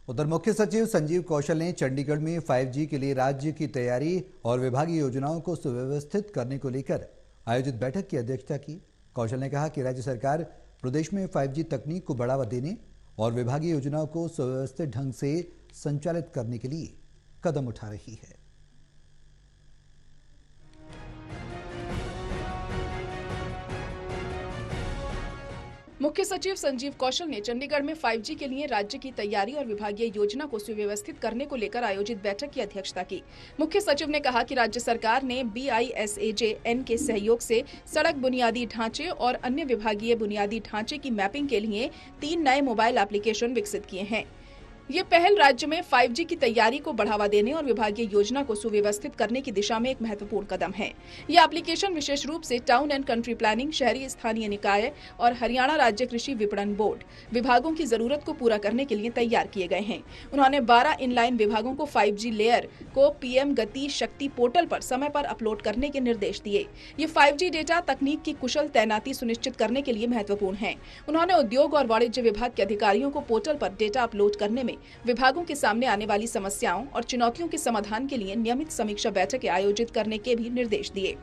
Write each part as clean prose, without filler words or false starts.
उधर मुख्य सचिव संजीव कौशल ने चंडीगढ़ में 5G के लिए राज्य की तैयारी और विभागीय योजनाओं को सुव्यवस्थित करने को लेकर आयोजित बैठक की अध्यक्षता की। कौशल ने कहा कि राज्य सरकार प्रदेश में 5G तकनीक को बढ़ावा देने और विभागीय योजनाओं को सुव्यवस्थित ढंग से संचालित करने के लिए कदम उठा रही है। मुख्य सचिव संजीव कौशल ने चंडीगढ़ में 5G के लिए राज्य की तैयारी और विभागीय योजना को सुव्यवस्थित करने को लेकर आयोजित बैठक की अध्यक्षता की। मुख्य सचिव ने कहा कि राज्य सरकार ने BISAJN के सहयोग से सड़क बुनियादी ढांचे और अन्य विभागीय बुनियादी ढांचे की मैपिंग के लिए 3 नए मोबाइल एप्लीकेशन विकसित किए हैं। ये पहल राज्य में 5G की तैयारी को बढ़ावा देने और विभागीय योजना को सुव्यवस्थित करने की दिशा में एक महत्वपूर्ण कदम है। ये एप्लीकेशन विशेष रूप से टाउन एंड कंट्री प्लानिंग, शहरी स्थानीय निकाय और हरियाणा राज्य कृषि विपणन बोर्ड विभागों की जरूरत को पूरा करने के लिए तैयार किए गए हैं। उन्होंने 12 इनलाइन विभागों को 5G लेयर को PM गति शक्ति पोर्टल पर समय पर अपलोड करने के निर्देश दिए। ये 5G डेटा तकनीक की कुशल तैनाती सुनिश्चित करने के लिए महत्वपूर्ण है। उन्होंने उद्योग और वाणिज्य विभाग के अधिकारियों को पोर्टल पर डेटा अपलोड करने में विभागों के सामने आने वाली समस्याओं और चुनौतियों के समाधान के लिए नियमित समीक्षा बैठकें आयोजित करने के भी निर्देश दिए।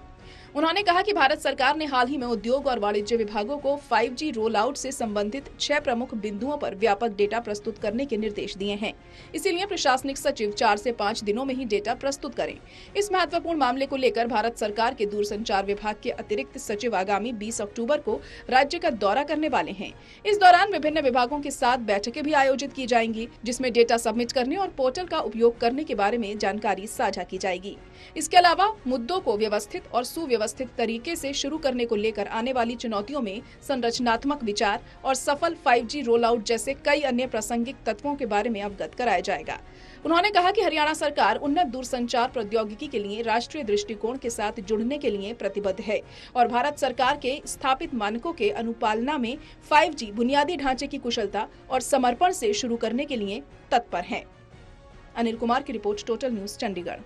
उन्होंने कहा कि भारत सरकार ने हाल ही में उद्योग और वाणिज्य विभागों को 5G रोल आउट से संबंधित 6 प्रमुख बिंदुओं पर व्यापक डेटा प्रस्तुत करने के निर्देश दिए हैं। इसीलिए प्रशासनिक सचिव 4 से 5 दिनों में ही डेटा प्रस्तुत करें। इस महत्वपूर्ण मामले को लेकर भारत सरकार के दूरसंचार विभाग के अतिरिक्त सचिव आगामी 20 अक्टूबर को राज्य का दौरा करने वाले हैं। इस दौरान विभिन्न विभागों के साथ बैठकें भी आयोजित की जाएंगी, जिसमें डेटा सबमिट करने और पोर्टल का उपयोग करने के बारे में जानकारी साझा की जाएगी। इसके अलावा मुद्दों को व्यवस्थित और सुव्यवस्थित तरीके से शुरू करने को लेकर आने वाली चुनौतियों में संरचनात्मक विचार और सफल 5G रोल आउट जैसे कई अन्य प्रासंगिक तत्वों के बारे में अवगत कराया जाएगा। उन्होंने कहा कि हरियाणा सरकार उन्नत दूरसंचार प्रौद्योगिकी के लिए राष्ट्रीय दृष्टिकोण के साथ जुड़ने के लिए प्रतिबद्ध है और भारत सरकार के स्थापित मानकों के अनुपालना में 5G बुनियादी ढांचे की कुशलता और समर्पण से शुरू करने के लिए तत्पर है। अनिल कुमार की रिपोर्ट, टोटल न्यूज, चंडीगढ़।